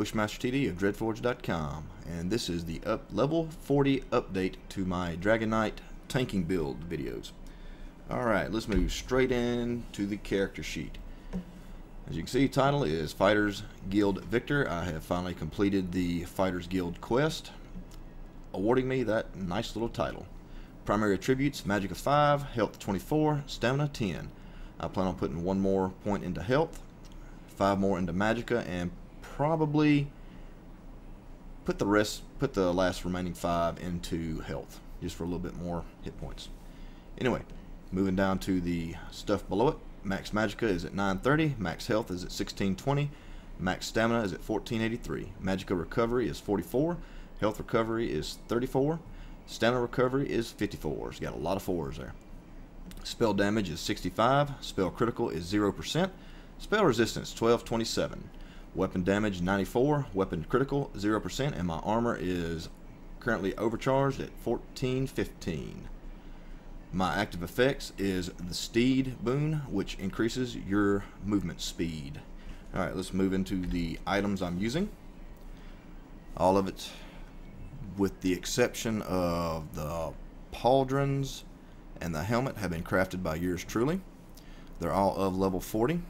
BushmasterTD of dreadforge.com, and this is the level 40 update to my Dragon Knight tanking build videos. Alright, let's move straight into the character sheet. As you can see, title is Fighters Guild Victor. I have finally completed the Fighters Guild quest, awarding me that nice little title. Primary attributes: Magic of 5, Health 24, Stamina 10. I plan on putting 1 more point into Health, 5 more into Magica, and probably put the last remaining 5 into Health, just for a little bit more hit points. Anyway, moving down to the stuff below it. Max Magica is at 930, Max Health is at 1620, Max Stamina is at 1483, Magica Recovery is 44, Health Recovery is 34, Stamina Recovery is 54. It's got a lot of 4s there. Spell damage is 65, Spell Critical is 0%, Spell Resistance 1227, Weapon Damage 94, Weapon Critical 0%, and my armor is currently overcharged at 1415. My active effects is the Steed Boon, which increases your movement speed. Alright, let's move into the items I'm using. All of it, with the exception of the pauldrons and the helmet, have been crafted by yours truly. They're all of level 40.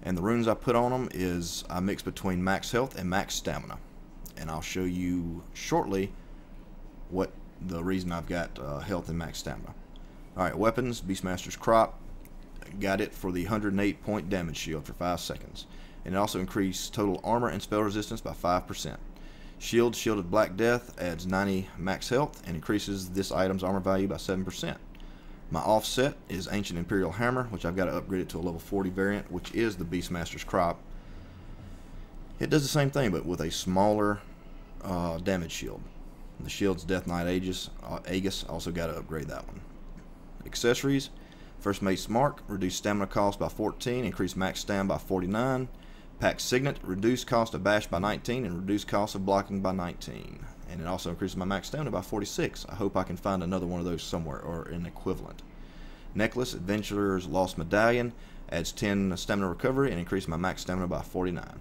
And the runes I put on them is I mix between max health and max stamina. And I'll show you shortly what the reason I've got health and max stamina. Alright, weapons, Beastmaster's Crop. Got it for the 108 point damage shield for 5 seconds. And it also increased total armor and spell resistance by 5%. Shield, Shielded Black Death, adds 90 max health and increases this item's armor value by 7%. My offset is Ancient Imperial Hammer, which I've got to upgrade it to a level 40 variant, which is the Beastmaster's Crop. It does the same thing, but with a smaller damage shield. The shield's Death Knight Aegis, also got to upgrade that one. Accessories: First Mate's Mark, reduce stamina cost by 14, increase max stam by 49. Pack Signet, reduce cost of bash by 19 and reduce cost of blocking by 19. And it also increases my max stamina by 46. I hope I can find another one of those somewhere, or an equivalent. Necklace, Adventurer's Lost Medallion, adds 10 stamina recovery and increases my max stamina by 49.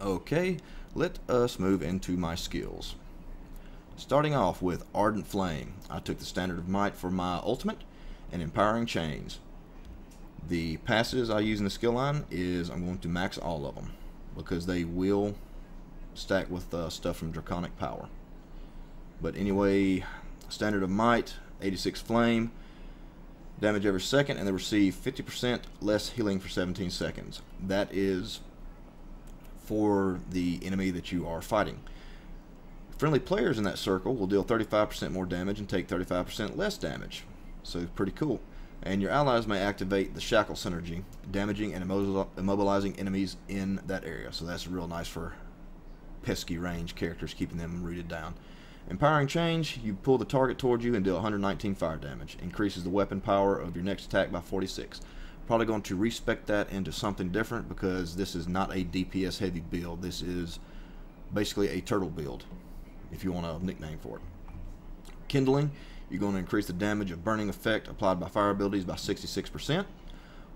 Okay, let us move into my skills. Starting off with Ardent Flame, I took the Standard of Might for my ultimate, and Empowering Chains. The passes I use in the skill line is I'm going to max all of them, because they will stack with stuff from Draconic Power. But anyway, Standard of Might, 86 Flame, damage every second, and they receive 50% less healing for 17 seconds. That is for the enemy that you are fighting. Friendly players in that circle will deal 35% more damage and take 35% less damage. So pretty cool. And your allies may activate the Shackle Synergy, damaging and immobilizing enemies in that area. So that's real nice for pesky range characters, keeping them rooted down. Empowering Chains, you pull the target towards you and deal 119 fire damage. Increases the weapon power of your next attack by 46. Probably going to respec that into something different, because this is not a DPS heavy build. This is basically a turtle build, if you want a nickname for it. Kindling, you're going to increase the damage of burning effect applied by fire abilities by 66%.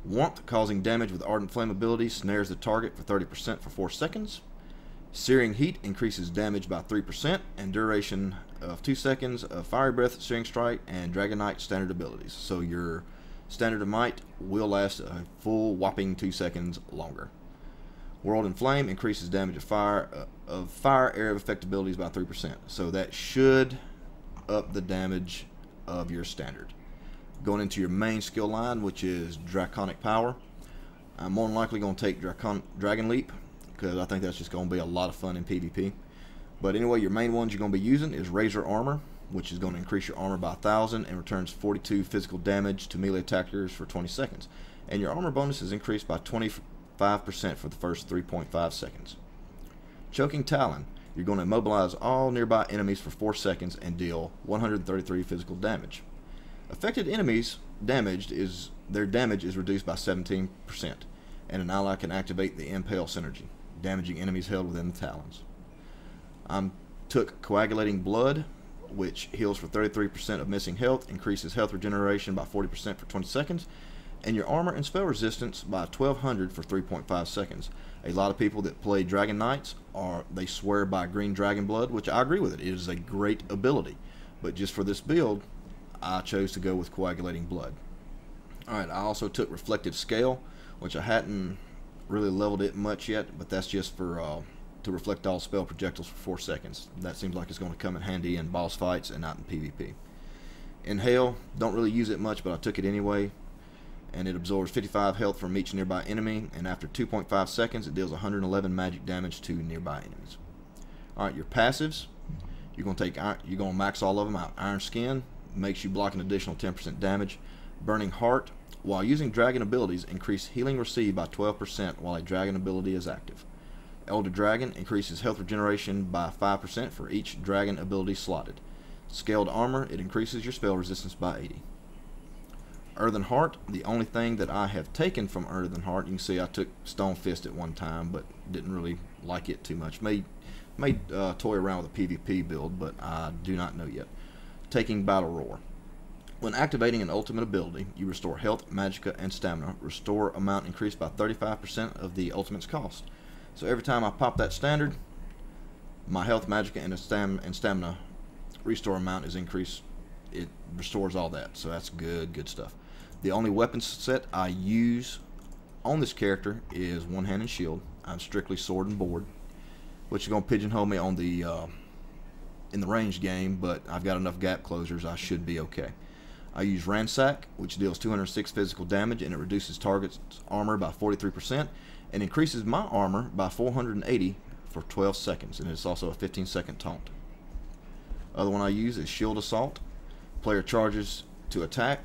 Warmth, causing damage with Ardent Flame ability, snares the target for 30% for 4 seconds. Searing Heat increases damage by 3% and duration of 2 seconds of Fiery Breath, Searing Strike, and Dragon Knight standard abilities. So your Standard of Might will last a full whopping 2 seconds longer. World in Flame increases damage of fire area of effect abilities by 3%. So that should up the damage of your standard. Going into your main skill line, which is Draconic Power, I'm more than likely going to take Dragon Leap, because I think that's just going to be a lot of fun in PvP. But anyway, your main ones you're going to be using is Razor Armor, which is going to increase your armor by 1,000 and returns 42 physical damage to melee attackers for 20 seconds. And your armor bonus is increased by 25% for the first 3.5 seconds. Choking Talon, you're going to immobilize all nearby enemies for 4 seconds and deal 133 physical damage. Affected enemies their damage is reduced by 17%, and an ally can activate the Impale Synergy, damaging enemies held within the talons. I took Coagulating Blood, which heals for 33% of missing health, increases health regeneration by 40% for 20 seconds, and your armor and spell resistance by 1200 for 3.5 seconds. A lot of people that play Dragon Knights they swear by Green Dragon Blood, which I agree with it. It is a great ability, but just for this build, I chose to go with Coagulating Blood. Alright, I also took Reflective Scale, which I hadn't really leveled it much yet, but that's just for to reflect all spell projectiles for 4 seconds. That seems like it's going to come in handy in boss fights and not in PvP. Inhale, don't really use it much, but I took it anyway, and it absorbs 55 health from each nearby enemy, and after 2.5 seconds it deals 111 magic damage to nearby enemies. Alright, your passives, you're going to max all of them out. Iron Skin makes you block an additional 10% damage. Burning Heart, while using dragon abilities, increase healing received by 12% while a dragon ability is active. Elder Dragon increases health regeneration by 5% for each dragon ability slotted. Scaled Armor, it increases your spell resistance by 80. Earthen Heart, the only thing that I have taken from Earthen Heart, you can see I took Stone Fist at one time, but didn't really like it too much. May toy around with a PvP build, but I do not know yet. Taking Battle Roar. When activating an ultimate ability, you restore health, magicka, and stamina. Restore amount increased by 35% of the ultimate's cost. So every time I pop that standard, my health, magicka, and stamina restore amount is increased. It restores all that, so that's good stuff. The only weapon set I use on this character is One Hand and Shield. I'm strictly sword and board, which is going to pigeonhole me on the in the range game, but I've got enough gap closers, I should be okay. I use Ransack, which deals 206 physical damage, and it reduces target's armor by 43% and increases my armor by 480 for 12 seconds, and it's also a 15-second taunt. Other one I use is Shield Assault. Player charges to attack,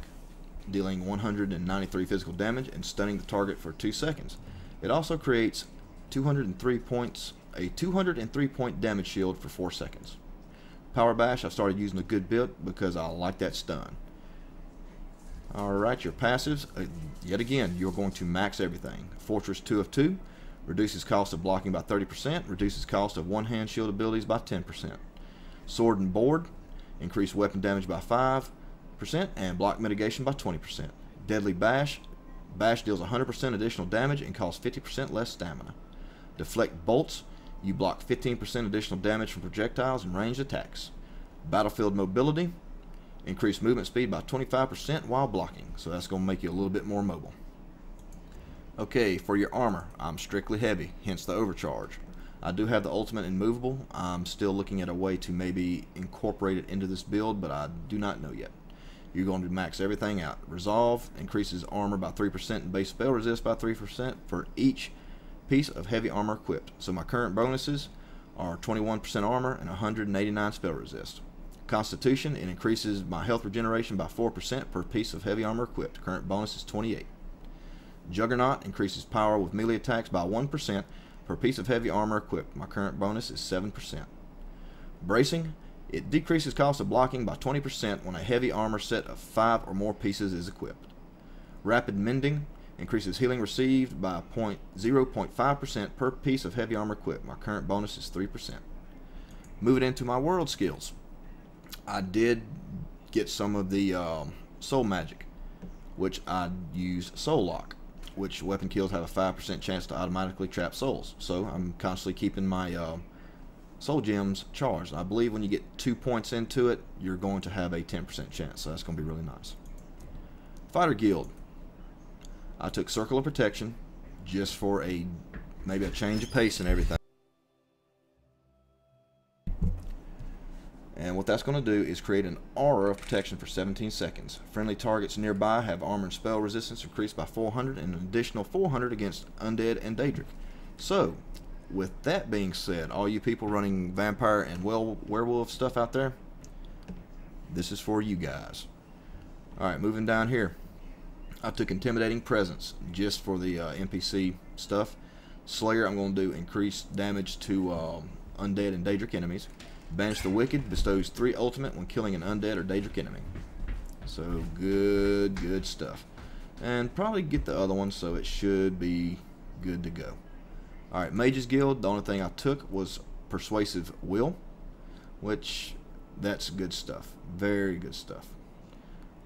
dealing 193 physical damage and stunning the target for 2 seconds. It also creates 203 points, a 203-point damage shield for 4 seconds. Power Bash, I started using a good bit because I like that stun. Alright, your passives, yet again, you're going to max everything. Fortress 2 of 2, reduces cost of blocking by 30%, reduces cost of one-hand shield abilities by 10%. Sword and Board, increase weapon damage by 5% and block mitigation by 20%. Deadly Bash, Bash deals 100% additional damage and costs 50% less stamina. Deflect Bolts, you block 15% additional damage from projectiles and ranged attacks. Battlefield Mobility, increase movement speed by 25% while blocking, so that's going to make you a little bit more mobile. Okay, for your armor, I'm strictly heavy, hence the overcharge. I do have the ultimate immovable. I'm still looking at a way to maybe incorporate it into this build, but I do not know yet. You're going to max everything out. Resolve increases armor by 3% and base spell resist by 3% for each piece of heavy armor equipped. So my current bonuses are 21% armor and 189 spell resist. Constitution, it increases my health regeneration by 4% per piece of heavy armor equipped. Current bonus is 28. Juggernaut increases power with melee attacks by 1% per piece of heavy armor equipped. My current bonus is 7%. Bracing, it decreases cost of blocking by 20% when a heavy armor set of 5 or more pieces is equipped. Rapid Mending increases healing received by 0.5% per piece of heavy armor equipped. My current bonus is 3%. Moving into my world skills, I did get some of the soul magic, which I use Soul Lock, which weapon kills have a 5% chance to automatically trap souls. So I'm constantly keeping my soul gems charged. I believe when you get 2 points into it, you're going to have a 10% chance, so that's going to be really nice. Fighter Guild, I took Circle of Protection just for maybe a change of pace and everything. And what that's going to do is create an aura of protection for 17 seconds. Friendly targets nearby have armor and spell resistance increased by 400 and an additional 400 against undead and Daedric. So, with that being said, all you people running vampire and werewolf stuff out there, this is for you guys. Alright, moving down here. I took Intimidating Presence just for the NPC stuff. Slayer, I'm going to do increased damage to undead and Daedric enemies. Banish the Wicked bestows 3 ultimate when killing an undead or Daedric enemy. So good stuff. And probably get the other one, so it should be good to go. Alright, Mages Guild, the only thing I took was Persuasive Will, which that's good stuff. Very good stuff.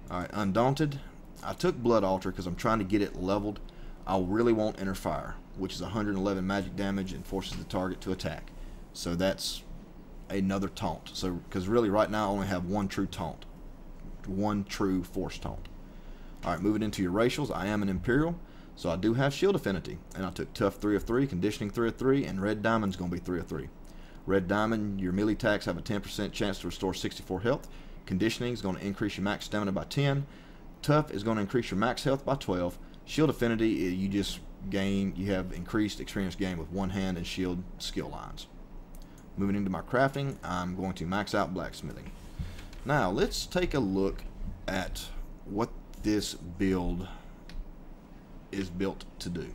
Alright, Undaunted. I took Blood Altar because I'm trying to get it leveled. I really want Inner Fire, which is 111 magic damage and forces the target to attack. So that's another taunt. So because really right now I only have one true taunt, one true force taunt. Alright, moving into your racials, I am an Imperial, so I do have Shield Affinity, and I took Tough 3 of 3, Conditioning 3 of 3, and Red Diamond's going to be 3 of 3. Red Diamond, your melee attacks have a 10% chance to restore 64 health. Conditioning is going to increase your max stamina by 10. Tough is going to increase your max health by 12. Shield Affinity, you just gain, you have increased experience gain with one hand and shield skill lines. Moving into my crafting, I'm going to max out blacksmithing. Now, let's take a look at what this build is built to do.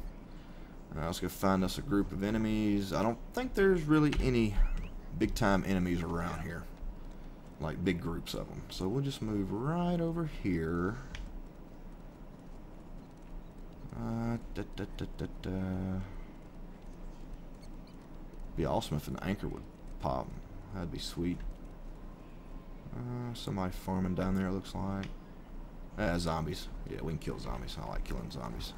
Let's go find us a group of enemies. I don't think there's really any big time enemies around here, like big groups of them. So we'll just move right over here. Be awesome if an anchor would pop. That'd be sweet. Somebody farming down there, it looks like. Zombies. Yeah, we can kill zombies. I like killing zombies.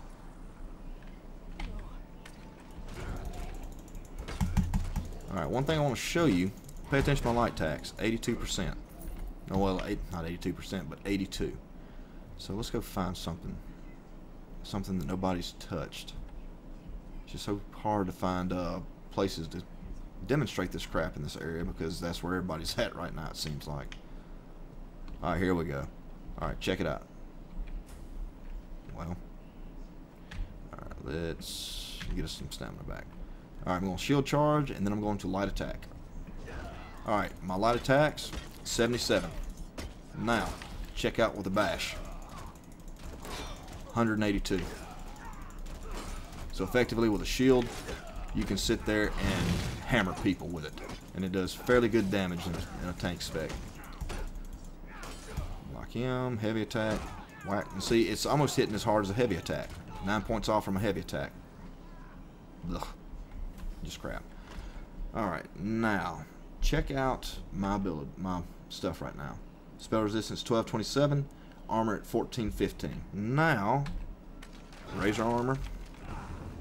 Alright, one thing I want to show you. Pay attention to my light tax. 82%. No, well, not 82%, but 82. So let's go find something. Something that nobody's touched. It's just so hard to find places to demonstrate this crap in this area because that's where everybody's at right now, it seems like. Alright, here we go. Alright, check it out. Well, alright, let's get us some stamina back. Alright, I'm going to shield charge, and then I'm going to light attack. Alright, my light attack's 77. Now, check out with a bash. 182. So effectively with a shield, you can sit there and hammer people with it. And it does fairly good damage in a tank spec. Lock him, heavy attack, whack. And see, it's almost hitting as hard as a heavy attack. 9 points off from a heavy attack. Ugh. Just crap. Alright, now check out my build, my stuff right now. Spell resistance 1227, armor at 1415. Now, Razor armor,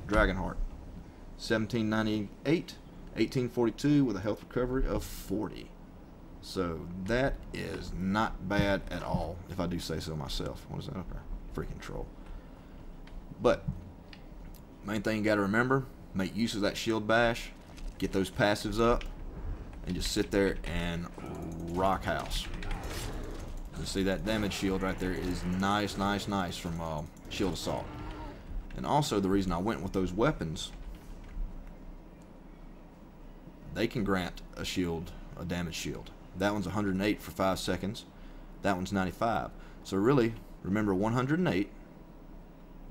Dragonheart, 1798, 1842 with a health recovery of 40. So that is not bad at all, if I do say so myself. What is that up there? Freaking troll. But main thing you got to remember. Make use of that shield bash, get those passives up, and just sit there and rock house. You see that damage shield right there is nice from shield assault. And also the reason I went with those weapons, they can grant a shield, a damage shield. That one's 108 for 5 seconds. That one's 95. So really, remember 108.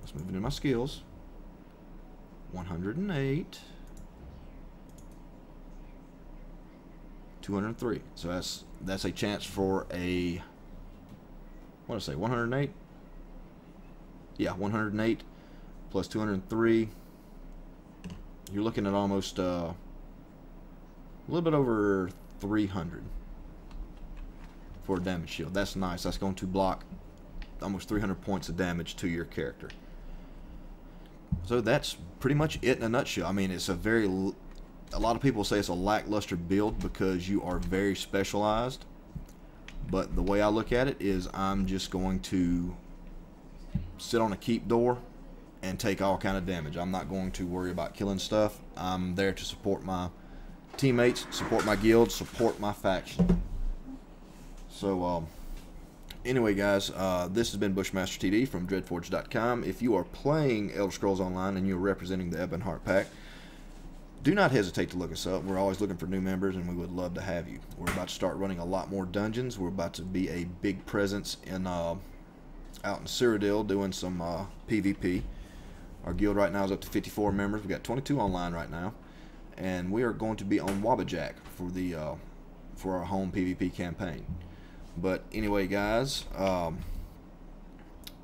Let's move into my skills. 108, 203. So that's a chance for a, what did I say, 108? Yeah, 108 plus 203. You're looking at almost a little bit over 300 for a damage shield. That's nice. That's going to block almost 300 points of damage to your character. So that's pretty much it in a nutshell. I mean, it's a lot of people say it's a lackluster build because you are very specialized. But the way I look at it is I'm just going to sit on a keep door and take all kind of damage. I'm not going to worry about killing stuff. I'm there to support my teammates, support my guild, support my faction. So, anyway, guys, this has been BushmasterTD from dreadforge.com. If you are playing Elder Scrolls Online and you're representing the Ebonheart Pack, do not hesitate to look us up. We're always looking for new members, and we would love to have you. We're about to start running a lot more dungeons. We're about to be a big presence in out in Cyrodiil doing some PvP. Our guild right now is up to 54 members. We've got 22 online right now, and we are going to be on Wabbajack for the for our home PvP campaign. But anyway, guys,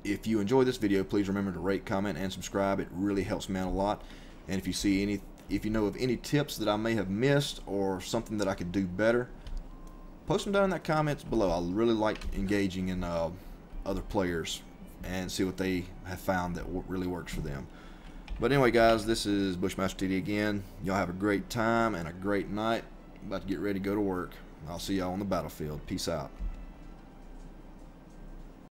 if you enjoy this video, please remember to rate, comment, and subscribe. It really helps me out a lot. And if you see if you know of any tips that I may have missed or something that I could do better, post them down in the comments below. I really like engaging in other players' and see what they have found that really works for them. But anyway, guys, this is BushmasterTD again. Y'all have a great time and a great night. About to get ready to go to work. I'll see y'all on the battlefield. Peace out.